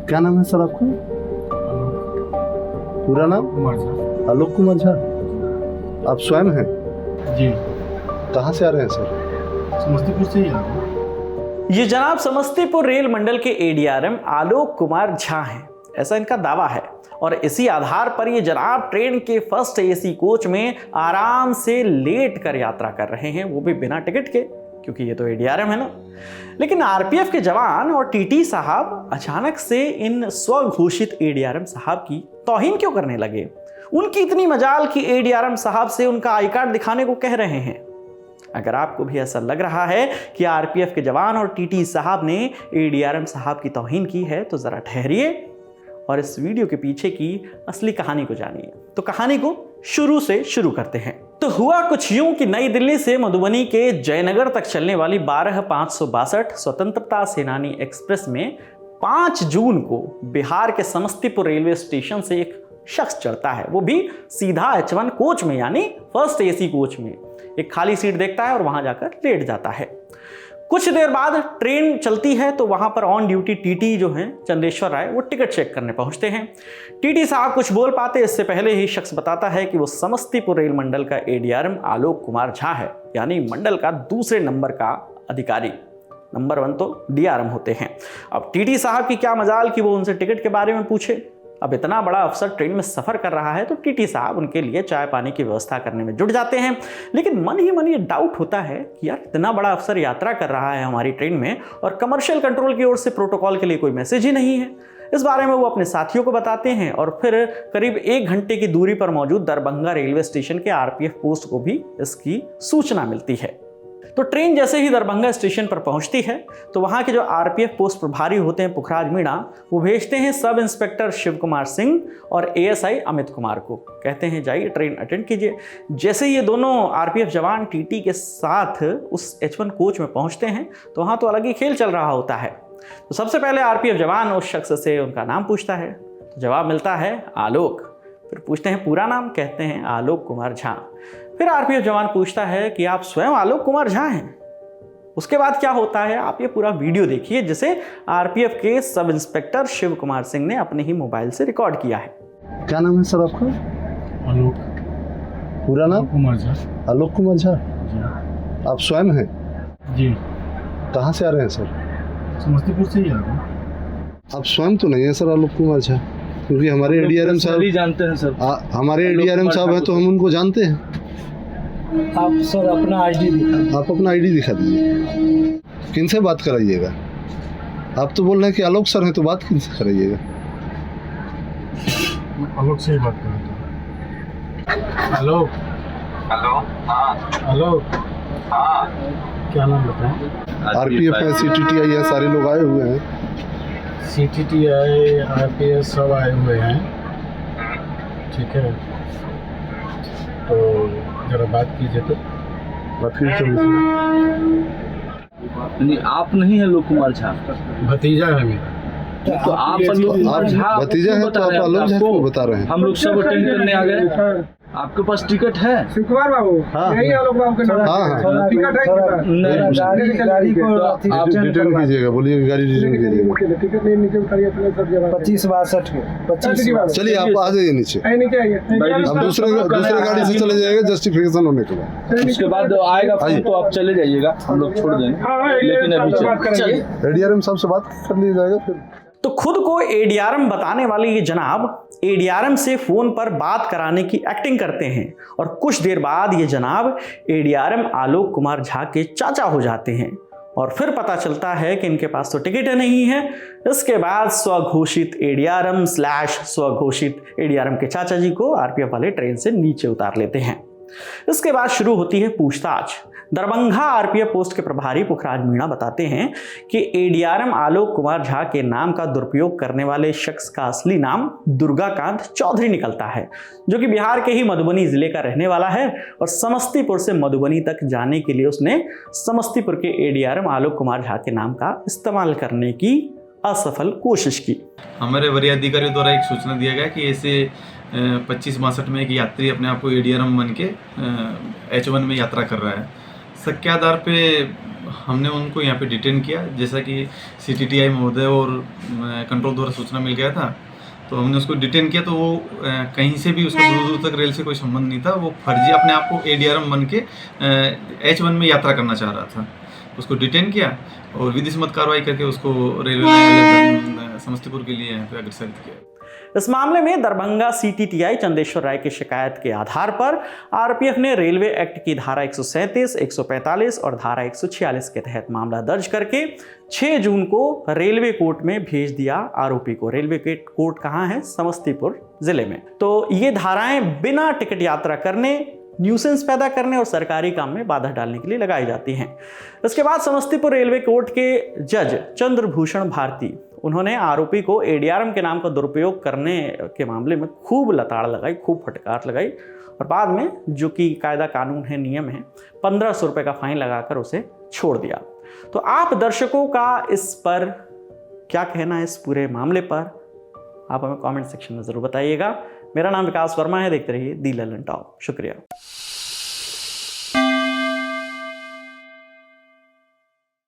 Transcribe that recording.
क्या नाम है सर आपका? पूरा नाम? कुमार झा। आलोक कुमार झा। आप स्वयं हैं? जी। कहाँ से आ रहे हैं सर? समस्तीपुर से ही आ रहा हूँ। ये जनाब समस्तीपुर रेल मंडल के एडीआरएम आलोक कुमार झा हैं, ऐसा इनका दावा है। और इसी आधार पर ये जनाब ट्रेन के फर्स्ट एसी कोच में आराम से लेट कर यात्रा कर रहे हैं, वो भी बिना टिकट के, क्योंकि ये तो एडीआरएम है ना। लेकिन आरपीएफ के जवान और टीटी साहब अचानक से इन स्वघोषित एडीआरएम साहब की तौहीन क्यों करने लगे? उनकी इतनी मजाल कि एडीआरएम साहब से उनका आई कार्ड दिखाने को कह रहे हैं। अगर आपको भी ऐसा लग रहा है कि आरपीएफ के जवान और टीटी साहब ने एडीआरएम साहब की तौहीन की है, तो जरा ठहरिए और इस वीडियो के पीछे की असली कहानी को जानिए। तो कहानी को शुरू से शुरू करते हैं। तो हुआ कुछ यूं कि नई दिल्ली से मधुबनी के जयनगर तक चलने वाली 12/562 स्वतंत्रता सेनानी एक्सप्रेस में 5 जून को बिहार के समस्तीपुर रेलवे स्टेशन से एक शख्स चढ़ता है, वो भी सीधा H1 कोच में, यानी फर्स्ट एसी कोच में। एक खाली सीट देखता है और वहां जाकर लेट जाता है। कुछ देर बाद ट्रेन चलती है तो वहां पर ऑन ड्यूटी टीटी जो हैं चंदेश्वर राय, वो टिकट चेक करने पहुंचते हैं। टीटी साहब कुछ बोल पाते इससे पहले ही शख्स बताता है कि वो समस्तीपुर रेल मंडल का एडीआरएम आलोक कुमार झा है, यानी मंडल का दूसरे नंबर का अधिकारी। नंबर 1 तो डीआरएम होते हैं। अब टीटी साहब की क्या मजाल कि वो उनसे टिकट के बारे में पूछे। अब इतना बड़ा अफसर ट्रेन में सफर कर रहा है तो टीटी साहब उनके लिए चाय पानी की व्यवस्था करने में जुट जाते हैं। लेकिन मन ही मन ये डाउट होता है कि यार इतना बड़ा अफसर यात्रा कर रहा है हमारी ट्रेन में और कमर्शियल कंट्रोल की ओर से प्रोटोकॉल के लिए कोई मैसेज ही नहीं है। इस बारे में वो अपने साथियों को बताते हैं और फिर करीब 1 घंटे की दूरी पर मौजूद दरभंगा रेलवे स्टेशन के आरपीएफ पोस्ट को भी इसकी सूचना मिलती है। तो ट्रेन जैसे ही दरभंगा स्टेशन पर पहुंचती है तो वहां के जो आरपीएफ पोस्ट प्रभारी होते हैं पुखराज मीणा, वो भेजते हैं सब इंस्पेक्टर शिव कुमार सिंह और एएसआई अमित कुमार को। कहते हैं जाइए ट्रेन अटेंड कीजिए। जैसे ही ये दोनों आरपीएफ जवान टीटी के साथ उस H1 कोच में पहुंचते हैं तो वहां तो अलग ही खेल चल रहा होता है। तो सबसे पहले आरपीएफ जवान उस शख्स से उनका नाम पूछता है, तो जवाब मिलता है आलोक। फिर पूछते हैं पूरा नाम, कहते हैं आलोक कुमार झा। फिर आरपीएफ जवान पूछता है कि आप स्वयं आलोक कुमार झा हैं? उसके बाद क्या होता है आप ये पूरा वीडियो देखिए, जिसे आरपीएफ के सब इंस्पेक्टर शिव कुमार सिंह ने अपने ही मोबाइल से रिकॉर्ड किया है। क्या नाम है सर आपका? आलोक पूरा नाम? कुमार झा। आलोक कुमार झा। जी। आप स्वयं हैं? जी। कहाँ से आ रहे हैं सर? समस्तीपुर से ही आ रहा हूँ। आप स्वयं तो नहीं है सर आलोक कुमार झा? क्योंकि हमारे एडीआरएम साहब जानते हैं सर। हमारे एडीआरएम साहब हैं तो हम उनको जानते हैं। आप सर अपना आईडी दिखा। आप अपना आईडी दिखा दीजिए। किनसे बात कराइएगा? आप तो बोल रहे हैं कि आलोक सर हैं, तो बात किनसे कराइएगा? आलोक से ही बात कर रहा हूँ। आलोक। हेलो। हाँ। आलोक। हाँ। क्या नाम बताएं? आरपीएफ है, सीटीटीआई है, सारे लोग आए हुए हैं। सीटीटीआई आरपीएस सब आए हुए हैं, ठीक है। तो जरा बात कीजिए। तो बात कीजिए। नहीं, आप नहीं है आलोक कुमार झा? भतीजा है मेरा। तो आप आलोक कुमार झा भतीजा है तो आप आलोक झा को बता रहे हैं? हम लोग सब अटेंड करने आ गए। आपके पास टिकट है? शिवकुमार बाबू, हाँ, यही आलोक बाबू के नाम। हाँ, टिकट है कि गाड़ी को रिटर्न कीजिएगा। बोलिए गाड़ी रिटर्न कीजिएगा। टिकट नहीं नीचे उतारिए तो सब जगह 2562 के 25। चलिए आप आ जाइए नीचे। नीचे आइए। हम दूसरे गाड़ी से चले जाएंगे जस्टिफिकेशन होने के बाद। उसके बाद आएगा फोन तो आप चले जाइएगा, हम लोग छोड़ देंगे। लेकिन अभी चलिए एडीआरएम साहब से बात कर ली जाएगा फिर। तो खुद को एडीआरएम बताने वाले ये जनाब एडीआरएम से फोन पर बात कराने की एक्टिंग करते हैं और कुछ देर बाद ये जनाब एडीआरएम आलोक कुमार झा के चाचा हो जाते हैं। और फिर पता चलता है कि इनके पास तो टिकट नहीं है। इसके बाद स्वघोषित एडीआरएम / स्वघोषित एडीआरएम के चाचा जी को आरपीएफ वाले ट्रेन से नीचे उतार लेते हैं। इसके बाद शुरू होती है पूछताछ। दरभंगा आरपीएफ पोस्ट के प्रभारी पुखराज मीणा बताते हैं कि एडीआरएम आलोक कुमार झा के नाम का दुरुपयोग करने वाले शख्स का असली नाम दुर्गाकांत चौधरी निकलता है, जो कि बिहार के ही मधुबनी जिले का रहने वाला है और समस्तीपुर से मधुबनी तक जाने के लिए उसने समस्तीपुर के एडीआरएम आलोक कुमार झा के नाम का इस्तेमाल करने की असफल कोशिश की। हमारे वरीय अधिकारियों द्वारा एक सूचना दिया गया कि ऐसे 2562 में एक यात्री अपने आप को एडीआरएम बन के H1 में यात्रा कर रहा है। शक के आधार पे हमने उनको यहाँ पे डिटेन किया, जैसा कि CTTI महोदय और कंट्रोल द्वारा सूचना मिल गया था, तो हमने उसको डिटेन किया। तो वो कहीं से भी उसका दूर दूर तक रेल से कोई संबंध नहीं था, वो फर्जी अपने आप को ADRM बन के H1 में यात्रा करना चाह रहा था। उसको डिटेन किया और विधि सम्मत कार्रवाई करके उसको रेलवे न्यायालय समस्तीपुर के लिए यहाँ पे अग्रसर किया। इस मामले में दरभंगा CTTI चंदेश्वर राय की शिकायत के आधार पर RPF ने रेलवे एक्ट की धारा 137, 145 और धारा 146 के तहत मामला दर्ज करके 6 जून को रेलवे कोर्ट में भेज दिया आरोपी को। रेलवे के कोर्ट कहाँ है? समस्तीपुर जिले में। तो ये धाराएं बिना टिकट यात्रा करने, न्यूसेंस पैदा करने और सरकारी काम में बाधा डालने के लिए लगाई जाती हैं। इसके बाद समस्तीपुर रेलवे कोर्ट के जज चंद्रभूषण भारती, उन्होंने आरोपी को ADRM के नाम का दुरुपयोग करने के मामले में खूब लताड़ लगाई, खूब फटकार लगाई और बाद में, जो कि कायदा कानून है, नियम है, 1500 रुपये का फाइन लगाकर उसे छोड़ दिया। तो आप दर्शकों का इस पर क्या कहना है, इस पूरे मामले पर? आप हमें कमेंट सेक्शन में ज़रूर बताइएगा। मेरा नाम विकास वर्मा है, देखते रहिए दी ललन टॉप। शुक्रिया।